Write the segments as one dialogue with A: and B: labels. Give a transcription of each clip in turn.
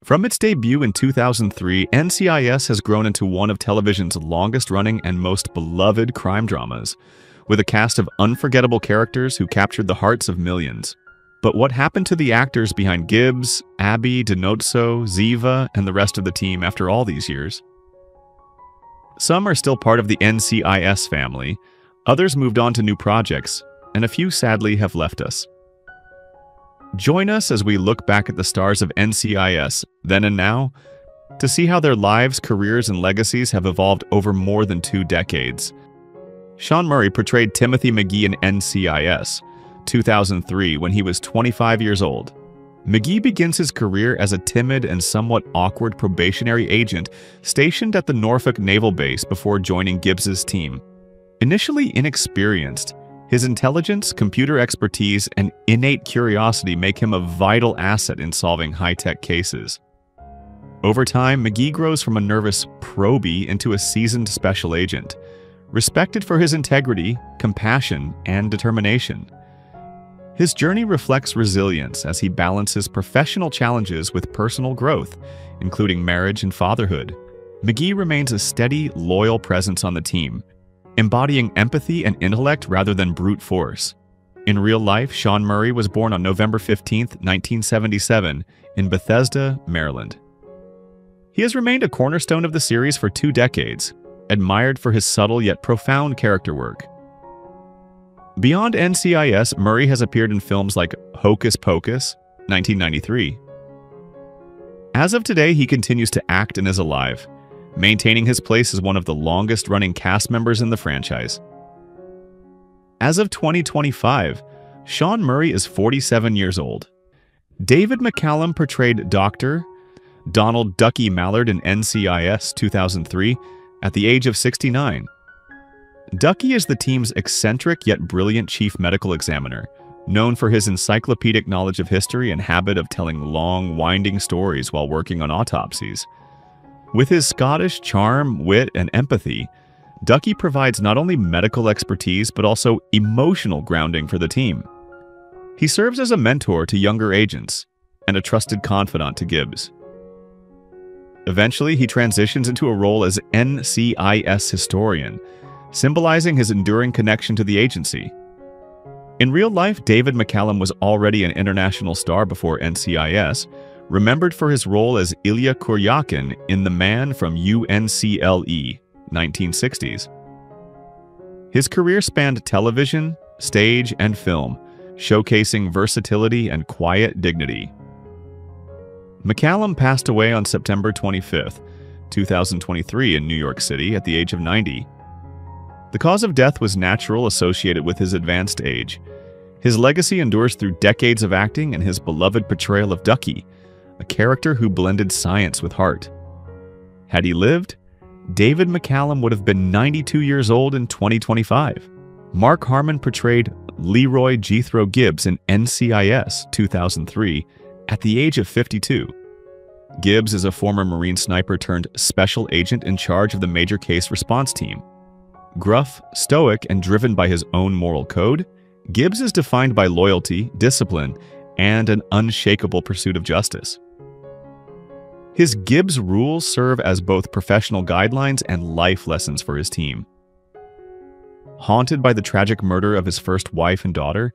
A: From its debut in 2003, NCIS has grown into one of television's longest-running and most beloved crime dramas, with a cast of unforgettable characters who captured the hearts of millions. But what happened to the actors behind Gibbs, Abby, Dinozzo, Ziva, and the rest of the team after all these years? Some are still part of the NCIS family, others moved on to new projects, and a few sadly have left us. Join us as we look back at the stars of NCIS, then and now, to see how their lives, careers, and legacies have evolved over more than 2 decades. Sean Murray portrayed Timothy McGee in NCIS, 2003, when he was 25 years old. McGee begins his career as a timid and somewhat awkward probationary agent stationed at the Norfolk Naval Base before joining Gibbs's team. Initially inexperienced, his intelligence, computer expertise, and innate curiosity make him a vital asset in solving high-tech cases. Over time, McGee grows from a nervous probie into a seasoned special agent, respected for his integrity, compassion, and determination. His journey reflects resilience as he balances professional challenges with personal growth, including marriage and fatherhood. McGee remains a steady, loyal presence on the team, embodying empathy and intellect rather than brute force. In real life, Sean Murray was born on November 15, 1977, in Bethesda, Maryland. He has remained a cornerstone of the series for 2 decades, admired for his subtle yet profound character work. Beyond NCIS, Murray has appeared in films like Hocus Pocus, 1993. As of today, he continues to act and is alive, maintaining his place as one of the longest-running cast members in the franchise. As of 2025, Sean Murray is 47 years old. David McCallum portrayed Dr. Donald Ducky Mallard in NCIS 2003 at the age of 69. Ducky is the team's eccentric yet brilliant chief medical examiner, known for his encyclopedic knowledge of history and habit of telling long, winding stories while working on autopsies. With his Scottish charm, wit, and empathy, Ducky provides not only medical expertise but also emotional grounding for the team. He serves as a mentor to younger agents and a trusted confidant to Gibbs. Eventually, he transitions into a role as NCIS historian, symbolizing his enduring connection to the agency. In real life, David McCallum was already an international star before NCIS, remembered for his role as Ilya Kuryakin in The Man from UNCLE, 1960s. His career spanned television, stage, and film, showcasing versatility and quiet dignity. McCallum passed away on September 25, 2023 in New York City at the age of 90. The cause of death was natural, associated with his advanced age. His legacy endures through decades of acting and his beloved portrayal of Ducky, a character who blended science with heart. Had he lived, David McCallum would have been 92 years old in 2025. Mark Harmon portrayed Leroy Jethro Gibbs in NCIS 2003 at the age of 52. Gibbs is a former Marine sniper turned special agent in charge of the Major Case Response Team. Gruff, stoic, and driven by his own moral code, Gibbs is defined by loyalty, discipline, and an unshakable pursuit of justice. His Gibbs rules serve as both professional guidelines and life lessons for his team. Haunted by the tragic murder of his first wife and daughter,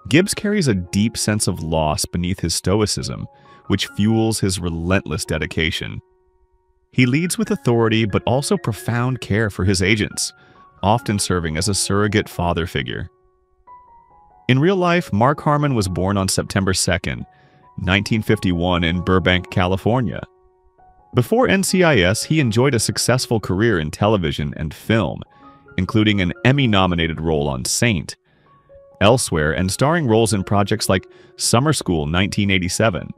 A: Gibbs carries a deep sense of loss beneath his stoicism, which fuels his relentless dedication. He leads with authority but also profound care for his agents, often serving as a surrogate father figure. In real life, Mark Harmon was born on September 2, 1951 in Burbank, California. Before NCIS, he enjoyed a successful career in television and film, including an Emmy-nominated role on Saint, Elsewhere, and starring roles in projects like Summer School 1987.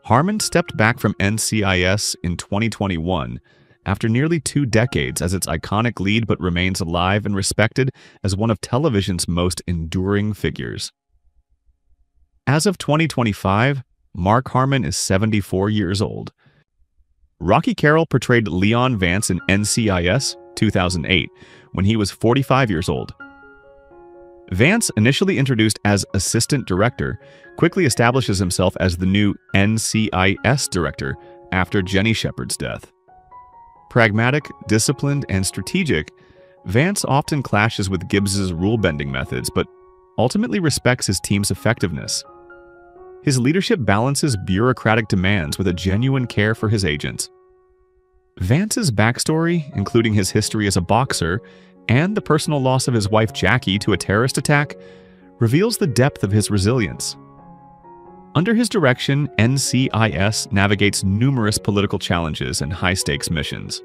A: Harmon stepped back from NCIS in 2021 after nearly 2 decades as its iconic lead, but remains alive and respected as one of television's most enduring figures. As of 2025, Mark Harmon is 74 years old. Rocky Carroll portrayed Leon Vance in NCIS 2008 when he was 45 years old. Vance, initially introduced as assistant director, quickly establishes himself as the new NCIS director after Jenny Shepard's death. Pragmatic, disciplined, and strategic, Vance often clashes with Gibbs's rule-bending methods, but ultimately respects his team's effectiveness. His leadership balances bureaucratic demands with a genuine care for his agents. Vance's backstory, including his history as a boxer and the personal loss of his wife Jackie to a terrorist attack, reveals the depth of his resilience. Under his direction, NCIS navigates numerous political challenges and high-stakes missions.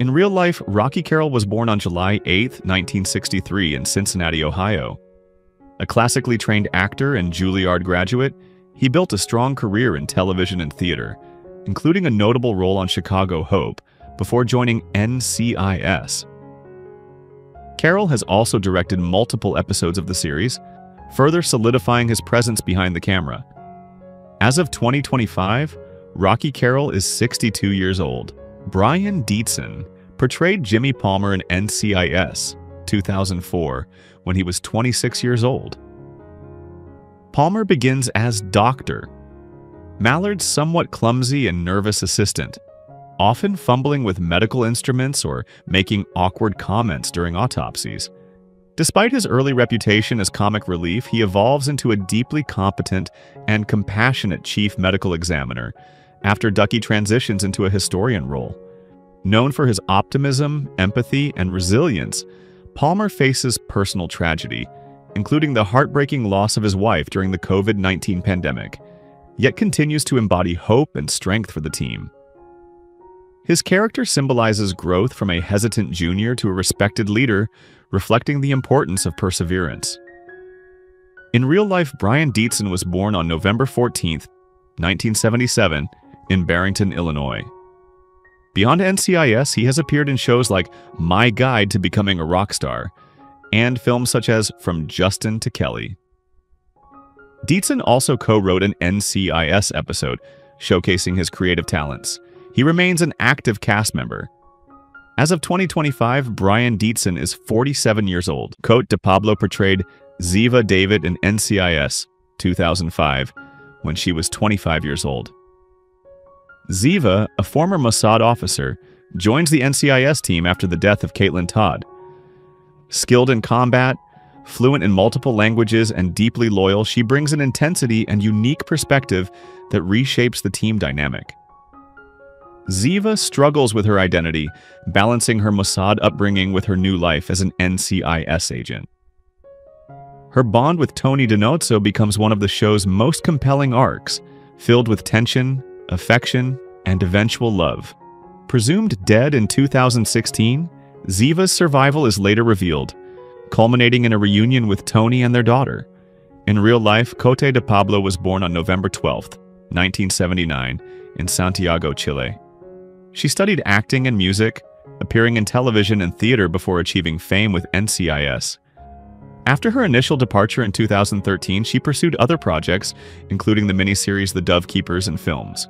A: In real life, Rocky Carroll was born on July 8, 1963 in Cincinnati, Ohio. A classically trained actor and Juilliard graduate, he built a strong career in television and theater, including a notable role on Chicago Hope, before joining NCIS. Carroll has also directed multiple episodes of the series, further solidifying his presence behind the camera. As of 2025, Rocky Carroll is 62 years old. Brian Dietzen portrayed Jimmy Palmer in NCIS 2004 when he was 26 years old. Palmer begins as Doctor, Mallard's somewhat clumsy and nervous assistant, often fumbling with medical instruments or making awkward comments during autopsies. Despite his early reputation as comic relief, he evolves into a deeply competent and compassionate chief medical examiner after Ducky transitions into a historian role. Known for his optimism, empathy, and resilience, Palmer faces personal tragedy, including the heartbreaking loss of his wife during the COVID-19 pandemic, yet continues to embody hope and strength for the team. His character symbolizes growth from a hesitant junior to a respected leader, reflecting the importance of perseverance. In real life, Brian Dietzen was born on November 14, 1977, in Barrington, Illinois. Beyond NCIS, he has appeared in shows like My Guide to Becoming a Rock Star and films such as From Justin to Kelly. Dietzen also co-wrote an NCIS episode, showcasing his creative talents. He remains an active cast member. As of 2025, Brian Dietzen is 47 years old. Cote de Pablo portrayed Ziva David in NCIS 2005 when she was 25 years old. Ziva, a former Mossad officer, joins the NCIS team after the death of Caitlin Todd. Skilled in combat, fluent in multiple languages, and deeply loyal, she brings an intensity and unique perspective that reshapes the team dynamic. Ziva struggles with her identity, balancing her Mossad upbringing with her new life as an NCIS agent. Her bond with Tony Dinozzo becomes one of the show's most compelling arcs, filled with tension, affection, and eventual love. Presumed dead in 2016, Ziva's survival is later revealed, culminating in a reunion with Tony and their daughter. In real life, Cote de Pablo was born on November 12, 1979, in Santiago, Chile. She studied acting and music, appearing in television and theater before achieving fame with NCIS. After her initial departure in 2013, she pursued other projects, including the miniseries The Dove Keepers and films.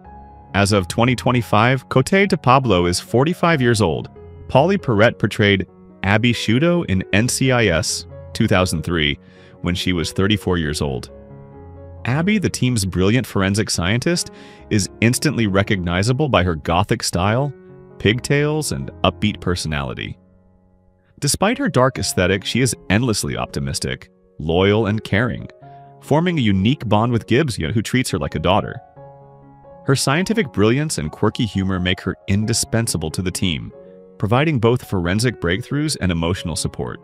A: As of 2025, Cote de Pablo is 45 years old. Polly Perrette portrayed Abby Shudo in NCIS 2003 when she was 34 years old. Abby, the team's brilliant forensic scientist, is instantly recognizable by her gothic style, pigtails, and upbeat personality. Despite her dark aesthetic, she is endlessly optimistic, loyal, and caring, forming a unique bond with Gibbs, who treats her like a daughter. Her scientific brilliance and quirky humor make her indispensable to the team, providing both forensic breakthroughs and emotional support.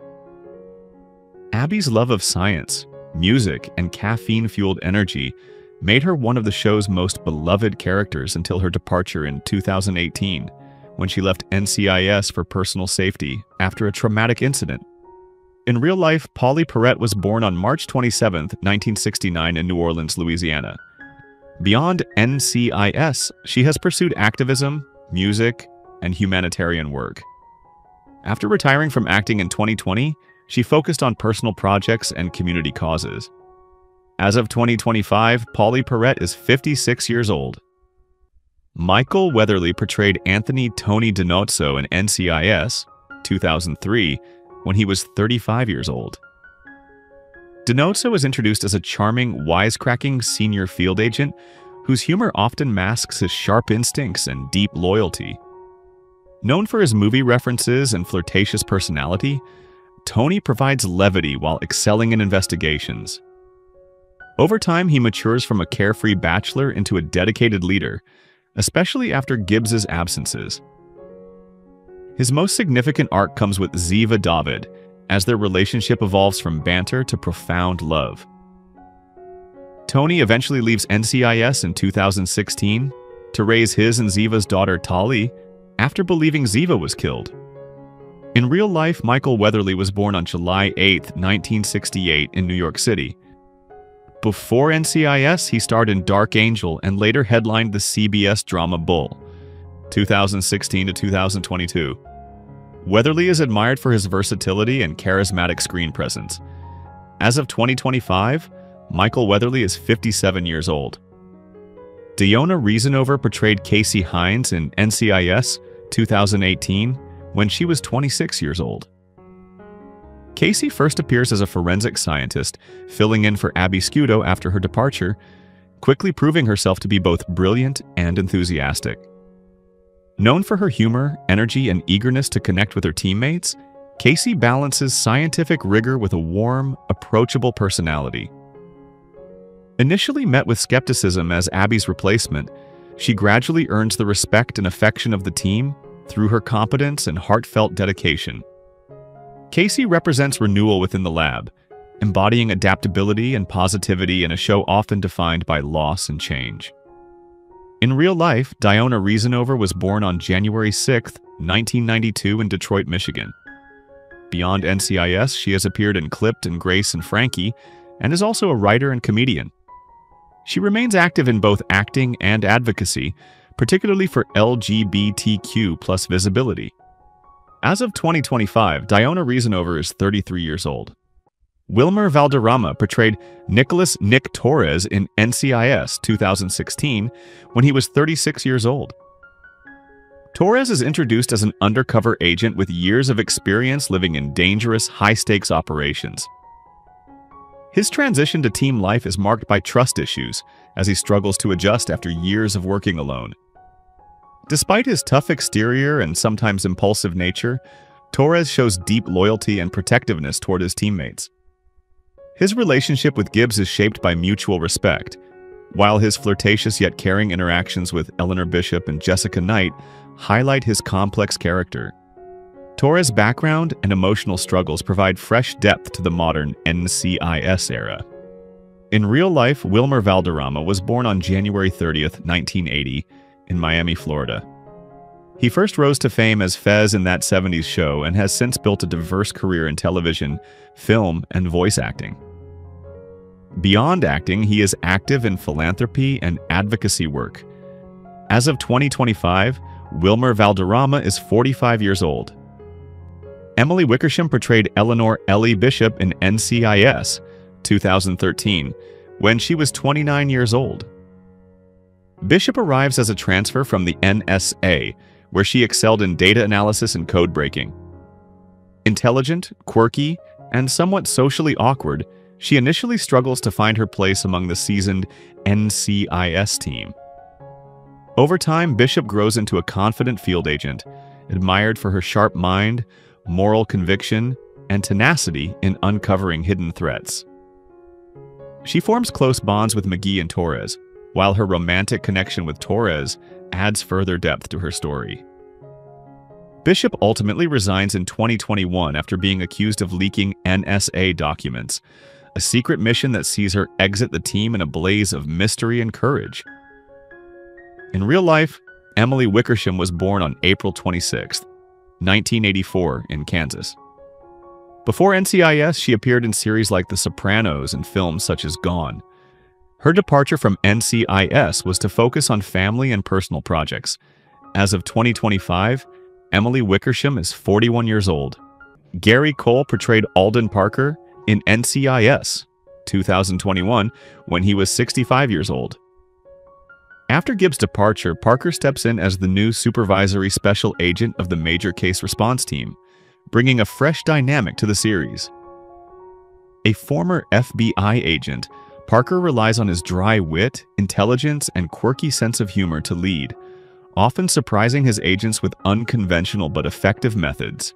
A: Abby's love of science, music, and caffeine-fueled energy made her one of the show's most beloved characters until her departure in 2018, when she left NCIS for personal safety after a traumatic incident. In real life, Polly Perrette was born on March 27, 1969 in New Orleans, Louisiana. Beyond NCIS, she has pursued activism, music, and humanitarian work. After retiring from acting in 2020, she focused on personal projects and community causes. As of 2025, Polly Perrette is 56 years old. Michael Weatherly portrayed Anthony Tony Dinozzo in NCIS 2003 when he was 35 years old. D'Onofrio is introduced as a charming, wisecracking senior field agent whose humor often masks his sharp instincts and deep loyalty. Known for his movie references and flirtatious personality, Tony provides levity while excelling in investigations. Over time, he matures from a carefree bachelor into a dedicated leader, especially after Gibbs's absences. His most significant arc comes with Ziva David, as their relationship evolves from banter to profound love. Tony eventually leaves NCIS in 2016 to raise his and Ziva's daughter Tali after believing Ziva was killed. In real life, Michael Weatherly was born on July 8, 1968 in New York City. Before NCIS, he starred in Dark Angel and later headlined the CBS drama Bull, 2016 to 2022. Weatherly is admired for his versatility and charismatic screen presence. As of 2025, Michael Weatherly is 57 years old. Diona Reasonover portrayed Casey Hines in NCIS 2018 when she was 26 years old. Casey first appears as a forensic scientist, filling in for Abby Scudo after her departure, quickly proving herself to be both brilliant and enthusiastic. Known for her humor, energy, and eagerness to connect with her teammates, Casey balances scientific rigor with a warm, approachable personality. Initially met with skepticism as Abby's replacement, she gradually earns the respect and affection of the team through her competence and heartfelt dedication. Casey represents renewal within the lab, embodying adaptability and positivity in a show often defined by loss and change. In real life, Diona Reasonover was born on January 6, 1992 in Detroit, Michigan. Beyond NCIS, she has appeared in Clipped and Grace and Frankie, and is also a writer and comedian. She remains active in both acting and advocacy, particularly for LGBTQ+ visibility. As of 2025, Diona Reasonover is 33 years old. Wilmer Valderrama portrayed Nicholas Nick Torres in NCIS 2016 when he was 36 years old. Torres is introduced as an undercover agent with years of experience living in dangerous, high-stakes operations. His transition to team life is marked by trust issues as he struggles to adjust after years of working alone. Despite his tough exterior and sometimes impulsive nature, Torres shows deep loyalty and protectiveness toward his teammates. His relationship with Gibbs is shaped by mutual respect, while his flirtatious yet caring interactions with Eleanor Bishop and Jessica Knight highlight his complex character. Torres' background and emotional struggles provide fresh depth to the modern NCIS era. In real life, Wilmer Valderrama was born on January 30, 1980, in Miami, Florida. He first rose to fame as Fez in That 70s Show and has since built a diverse career in television, film, and voice acting. Beyond acting, he is active in philanthropy and advocacy work. As of 2025, Wilmer Valderrama is 45 years old. Emily Wickersham portrayed Eleanor Ellie Bishop in NCIS 2013 when she was 29 years old. Bishop arrives as a transfer from the NSA, where she excelled in data analysis and code breaking. Intelligent, quirky, and somewhat socially awkward, she initially struggles to find her place among the seasoned NCIS team. Over time, Bishop grows into a confident field agent, admired for her sharp mind, moral conviction, and tenacity in uncovering hidden threats. She forms close bonds with McGee and Torres, while her romantic connection with Torres adds further depth to her story. Bishop ultimately resigns in 2021 after being accused of leaking NSA documents, a secret mission that sees her exit the team in a blaze of mystery and courage. In real life, Emily Wickersham was born on April 26, 1984, in Kansas. Before NCIS, she appeared in series like The Sopranos and films such as Gone. Her departure from NCIS was to focus on family and personal projects. As of 2025, Emily Wickersham is 41 years old. Gary Cole portrayed Alden Parker in NCIS 2021 when he was 65 years old. After Gibbs' departure, Parker steps in as the new supervisory special agent of the Major Case Response Team, bringing a fresh dynamic to the series. A former FBI agent, Parker relies on his dry wit, intelligence, and quirky sense of humor to lead, often surprising his agents with unconventional but effective methods.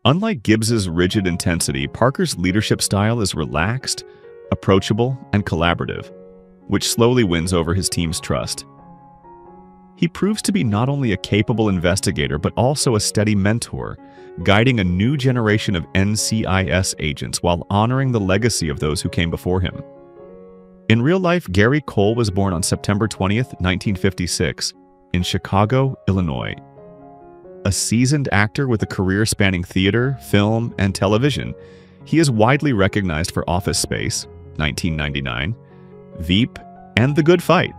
A: Unlike Gibbs's rigid intensity, Parker's leadership style is relaxed, approachable, and collaborative, which slowly wins over his team's trust. He proves to be not only a capable investigator but also a steady mentor, guiding a new generation of NCIS agents while honoring the legacy of those who came before him. In real life, Gary Cole was born on September 20th, 1956, in Chicago, Illinois. A seasoned actor with a career spanning theater, film, and television, he is widely recognized for Office Space, 1999, Veep, and The Good Fight.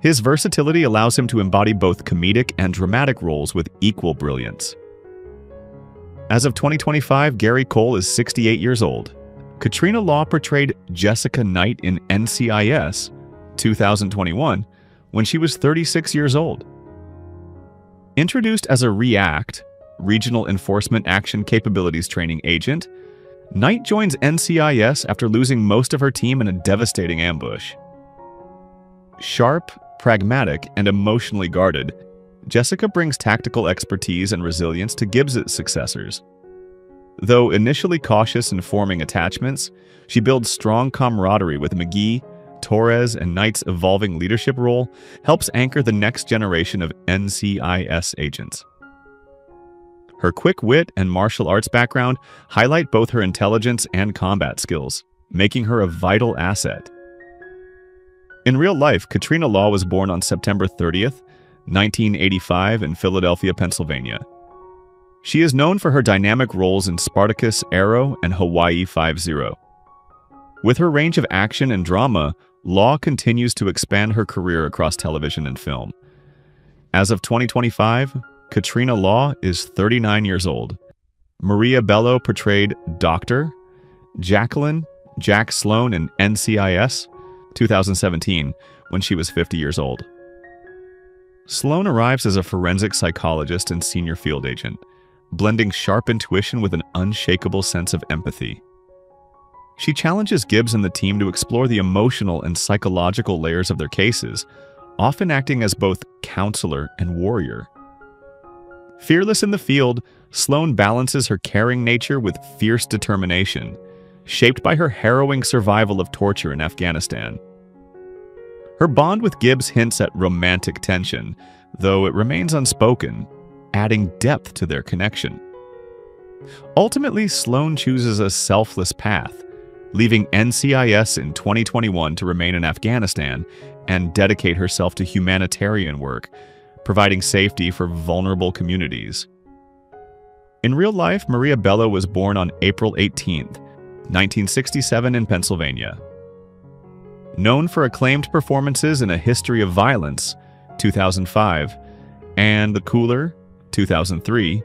A: His versatility allows him to embody both comedic and dramatic roles with equal brilliance. As of 2025, Gary Cole is 68 years old. Katrina Law portrayed Jessica Knight in NCIS, 2021, when she was 36 years old. Introduced as a REACT, Regional Enforcement Action Capabilities Training Agent, Knight joins NCIS after losing most of her team in a devastating ambush. Sharp, pragmatic, and emotionally guarded, Jessica brings tactical expertise and resilience to Gibbs's successors. Though initially cautious in forming attachments, she builds strong camaraderie with McGee, Torres, and Knight's evolving leadership role helps anchor the next generation of NCIS agents. Her quick wit and martial arts background highlight both her intelligence and combat skills, making her a vital asset. In real life, Katrina Law was born on September 30th, 1985 in Philadelphia, Pennsylvania. She is known for her dynamic roles in Spartacus, Arrow, and Hawaii Five-0. With her range of action and drama, Law continues to expand her career across television and film. As of 2025, Katrina Law is 39 years old. Maria Bello portrayed Dr. Jacqueline Jack Sloan in NCIS, 2017, when she was 50 years old. Sloan arrives as a forensic psychologist and senior field agent, blending sharp intuition with an unshakable sense of empathy. She challenges Gibbs and the team to explore the emotional and psychological layers of their cases, often acting as both counselor and warrior. Fearless in the field, Sloan balances her caring nature with fierce determination, shaped by her harrowing survival of torture in Afghanistan. Her bond with Gibbs hints at romantic tension, though it remains unspoken, adding depth to their connection. Ultimately, Sloan chooses a selfless path, leaving NCIS in 2021 to remain in Afghanistan and dedicate herself to humanitarian work, providing safety for vulnerable communities. In real life, Maria Bello was born on April 18, 1967 in Pennsylvania. Known for acclaimed performances in A History of Violence, 2005, and The Cooler, 2003,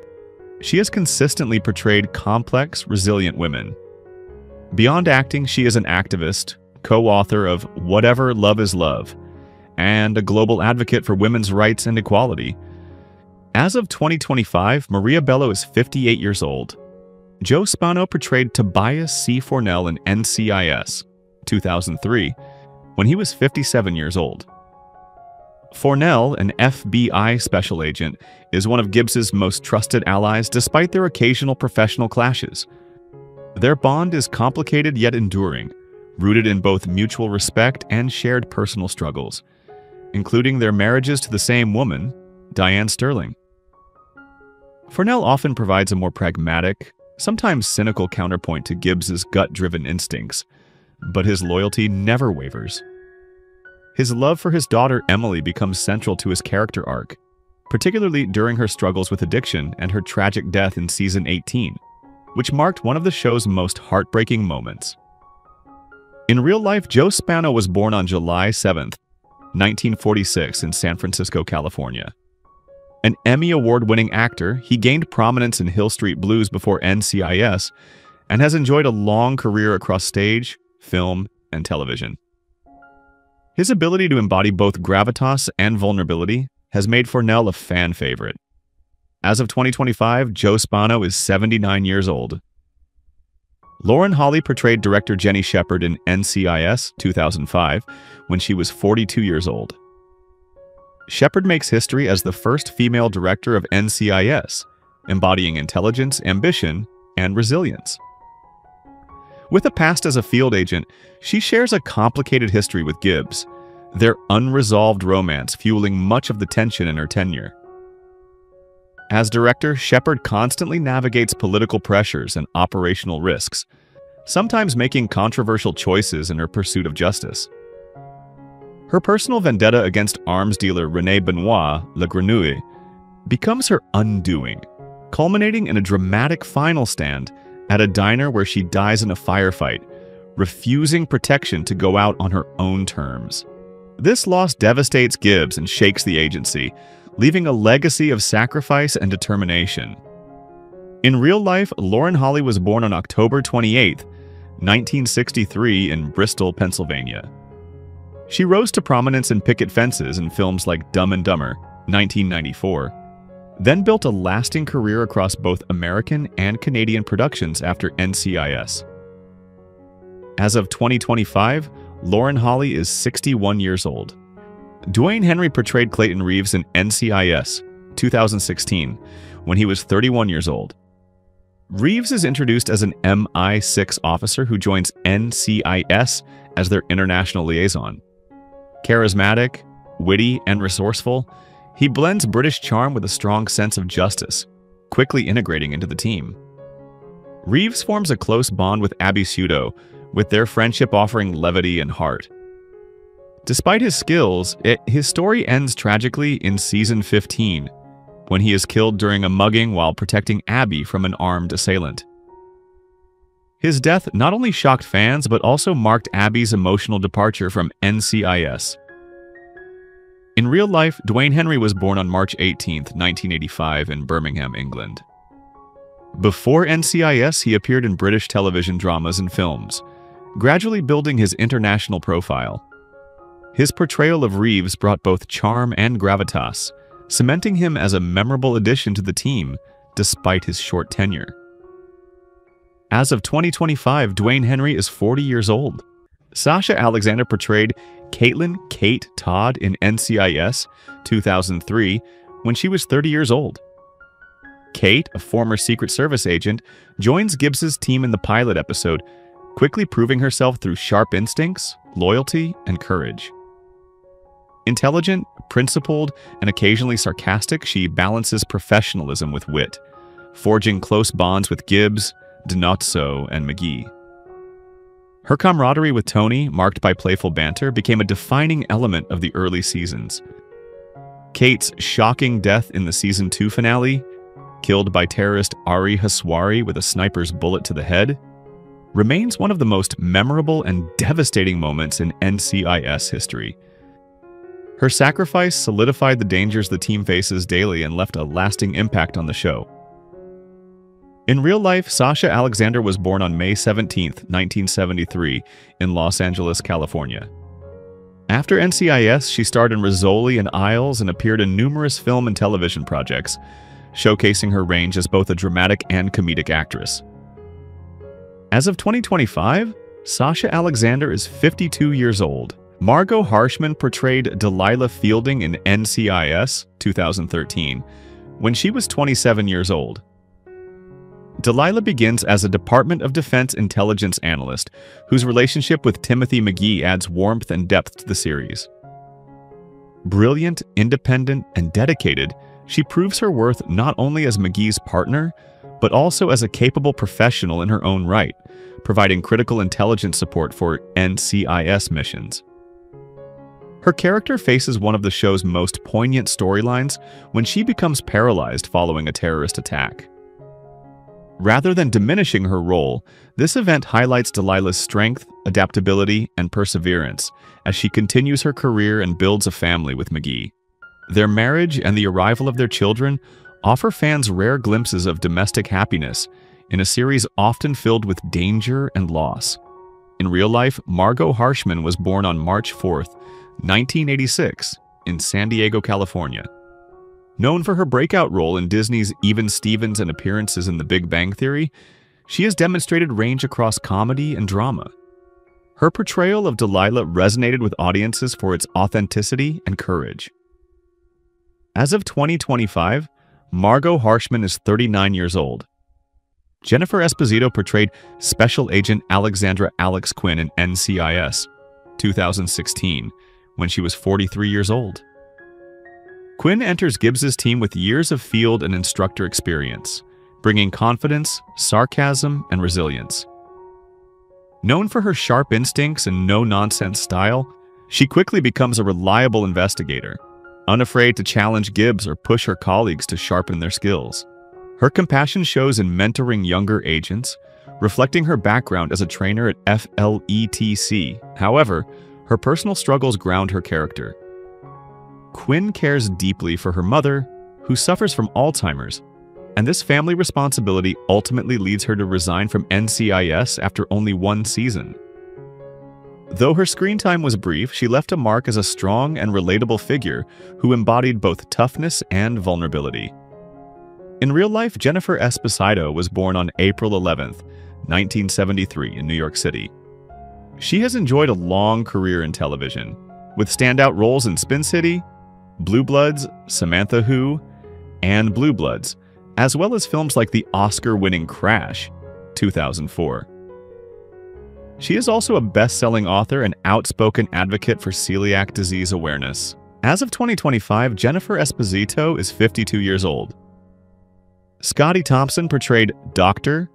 A: she has consistently portrayed complex, resilient women. Beyond acting, she is an activist, co-author of Whatever Love is Love, and a global advocate for women's rights and equality. As of 2025, Maria Bello is 58 years old. Joe Spano portrayed Tobias C. Fornell in NCIS, 2003, when he was 57 years old. Fornell, an FBI special agent, is one of Gibbs's most trusted allies despite their occasional professional clashes. Their bond is complicated yet enduring, rooted in both mutual respect and shared personal struggles, including their marriages to the same woman, Diane Sterling. Fornell often provides a more pragmatic, sometimes cynical counterpoint to Gibbs's gut-driven instincts, but his loyalty never wavers. His love for his daughter Emily becomes central to his character arc, particularly during her struggles with addiction and her tragic death in season 18, which marked one of the show's most heartbreaking moments. In real life, Joe Spano was born on July 7, 1946 in San Francisco, California. An Emmy Award-winning actor, he gained prominence in Hill Street Blues before NCIS and has enjoyed a long career across stage, film, and television. His ability to embody both gravitas and vulnerability has made Fornell a fan favorite. As of 2025, Joe Spano is 79 years old. Lauren Holly portrayed director Jenny Shepard in NCIS 2005 when she was 42 years old. Shepard makes history as the first female director of NCIS, embodying intelligence, ambition, and resilience. With a past as a field agent, she shares a complicated history with Gibbs, their unresolved romance fueling much of the tension in her tenure. As director, Shepard constantly navigates political pressures and operational risks, sometimes making controversial choices in her pursuit of justice. Her personal vendetta against arms dealer René Benoit Le Grenouille becomes her undoing, culminating in a dramatic final stand at a diner where she dies in a firefight, refusing protection to go out on her own terms. This loss devastates Gibbs and shakes the agency, leaving a legacy of sacrifice and determination. In real life, Lauren Holly was born on October 28, 1963 in Bristol, Pennsylvania. She rose to prominence in picket fences in films like Dumb and Dumber, 1994, then built a lasting career across both American and Canadian productions after NCIS. As of 2025, Lauren Holly is 61 years old. Dwayne Henry portrayed Clayton Reeves in NCIS 2016 when he was 31 years old. Reeves is introduced as an MI6 officer who joins NCIS as their international liaison. Charismatic, witty, and resourceful, he blends British charm with a strong sense of justice, quickly integrating into the team. Reeves forms a close bond with Abby Pseudo, with their friendship offering levity and heart. Despite his skills, his story ends tragically in Season 15, when he is killed during a mugging while protecting Abby from an armed assailant. His death not only shocked fans, but also marked Abby's emotional departure from NCIS. In real life, Dwayne Henry was born on March 18, 1985 in Birmingham, England. Before NCIS, he appeared in British television dramas and films, gradually building his international profile. His portrayal of Reeves brought both charm and gravitas, cementing him as a memorable addition to the team despite his short tenure. As of 2025, Dwayne Henry is 40 years old. Sasha Alexander portrayed Caitlin Kate Todd in NCIS 2003 when she was 30 years old. Kate, a former Secret Service agent, joins Gibbs's team in the pilot episode, quickly proving herself through sharp instincts, loyalty, and courage. Intelligent, principled, and occasionally sarcastic, she balances professionalism with wit, forging close bonds with Gibbs, Donozzo, and McGee. Her camaraderie with Tony, marked by playful banter, became a defining element of the early seasons. Kate's shocking death in the Season 2 finale, killed by terrorist Ari Haswari with a sniper's bullet to the head, remains one of the most memorable and devastating moments in NCIS history. Her sacrifice solidified the dangers the team faces daily and left a lasting impact on the show. In real life, Sasha Alexander was born on May 17, 1973, in Los Angeles, California. After NCIS, she starred in Rizzoli and Isles and appeared in numerous film and television projects, showcasing her range as both a dramatic and comedic actress. As of 2025, Sasha Alexander is 52 years old. Margot Harshman portrayed Delilah Fielding in NCIS 2013 when she was 27 years old. Delilah begins as a Department of Defense intelligence analyst whose relationship with Timothy McGee adds warmth and depth to the series. Brilliant, independent, and dedicated, she proves her worth not only as McGee's partner, but also as a capable professional in her own right, providing critical intelligence support for NCIS missions. Her character faces one of the show's most poignant storylines when she becomes paralyzed following a terrorist attack. Rather than diminishing her role, this event highlights Delilah's strength, adaptability, and perseverance as she continues her career and builds a family with McGee. Their marriage and the arrival of their children offer fans rare glimpses of domestic happiness in a series often filled with danger and loss. In real life, Margot Harshman was born on March 4, 1986, in San Diego, California. Known for her breakout role in Disney's Even Stevens and appearances in The Big Bang Theory, She has demonstrated range across comedy and drama. Her portrayal of Delilah resonated with audiences for its authenticity and courage. As of 2025, Margot Harshman is 39 years old. Jennifer Esposito portrayed Special Agent Alexandra Alex Quinn in NCIS 2016 when she was 43 years old. Quinn enters Gibbs's team with years of field and instructor experience, bringing confidence, sarcasm, and resilience. Known for her sharp instincts and no-nonsense style, she quickly becomes a reliable investigator, unafraid to challenge Gibbs or push her colleagues to sharpen their skills. Her compassion shows in mentoring younger agents, reflecting her background as a trainer at FLETC. However, her personal struggles ground her character. Quinn cares deeply for her mother, who suffers from Alzheimer's, and this family responsibility ultimately leads her to resign from NCIS after only one season. Though her screen time was brief, she left a mark as a strong and relatable figure who embodied both toughness and vulnerability. In real life, Jennifer Esposito was born on April 11, 1973 in New York City. She has enjoyed a long career in television, with standout roles in Spin City, Blue Bloods, Samantha Who, and Blue Bloods, as well as films like the Oscar-winning Crash, 2004. She is also a best-selling author and outspoken advocate for celiac disease awareness. As of 2025, Jennifer Esposito is 52 years old. Scotty Thompson portrayed Dr.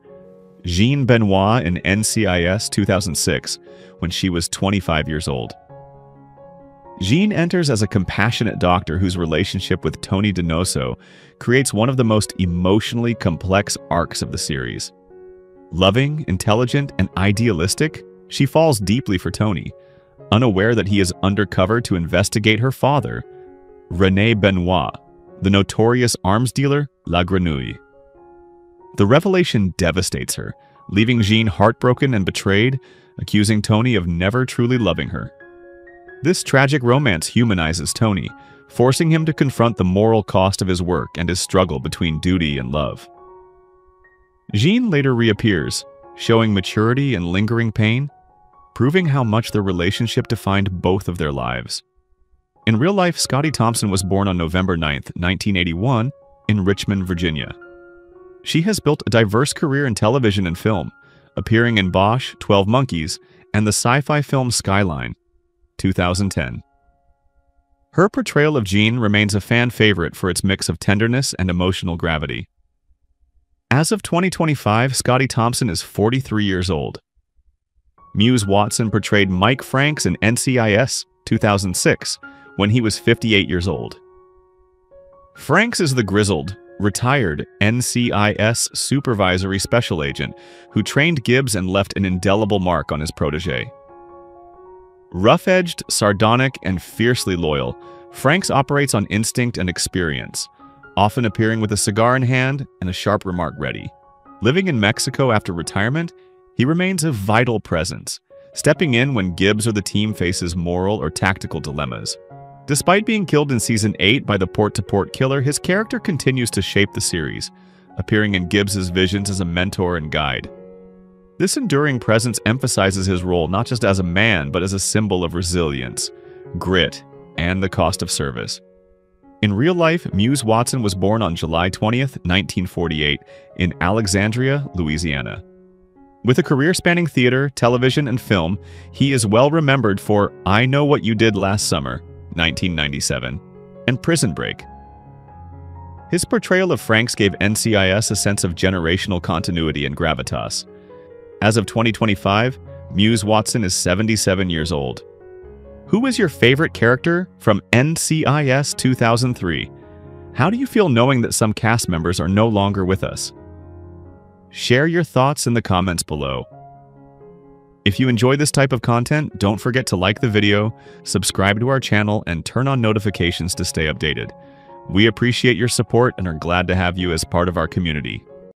A: Jean Benoit in NCIS 2006 when she was 25 years old. Jean enters as a compassionate doctor whose relationship with Tony Donoso creates one of the most emotionally complex arcs of the series. Loving, intelligent, and idealistic, she falls deeply for Tony, unaware that he is undercover to investigate her father, René Benoit, the notorious arms dealer La Grenouille. The revelation devastates her, leaving Jean heartbroken and betrayed, accusing Tony of never truly loving her. This tragic romance humanizes Tony, forcing him to confront the moral cost of his work and his struggle between duty and love. Jean later reappears, showing maturity and lingering pain, proving how much their relationship defined both of their lives. In real life, Scotty Thompson was born on November 9, 1981, in Richmond, Virginia. She has built a diverse career in television and film, appearing in Bosch, 12 Monkeys, and the sci-fi film Skyline, 2010. Her portrayal of Jean remains a fan favorite for its mix of tenderness and emotional gravity. As of 2025, Scotty Thompson is 43 years old. Muse Watson portrayed Mike Franks in NCIS 2006 when he was 58 years old. Franks is the grizzled, retired NCIS supervisory special agent who trained Gibbs and left an indelible mark on his protege. Rough-edged, sardonic, and fiercely loyal, Franks operates on instinct and experience, often appearing with a cigar in hand and a sharp remark ready. Living in Mexico after retirement, he remains a vital presence, stepping in when Gibbs or the team faces moral or tactical dilemmas. Despite being killed in Season 8 by the port-to-port killer, his character continues to shape the series, appearing in Gibbs's visions as a mentor and guide. This enduring presence emphasizes his role not just as a man, but as a symbol of resilience, grit, and the cost of service. In real life, Muse Watson was born on July 20th, 1948, in Alexandria, Louisiana. With a career spanning theater, television, and film, he is well remembered for I Know What You Did Last Summer, 1997, and Prison Break. His portrayal of Franks gave NCIS a sense of generational continuity and gravitas. As of 2025, Muse Watson is 77 years old. Who is your favorite character from NCIS 2003? How do you feel knowing that some cast members are no longer with us? Share your thoughts in the comments below. If you enjoy this type of content, don't forget to like the video, subscribe to our channel, and turn on notifications to stay updated. We appreciate your support and are glad to have you as part of our community.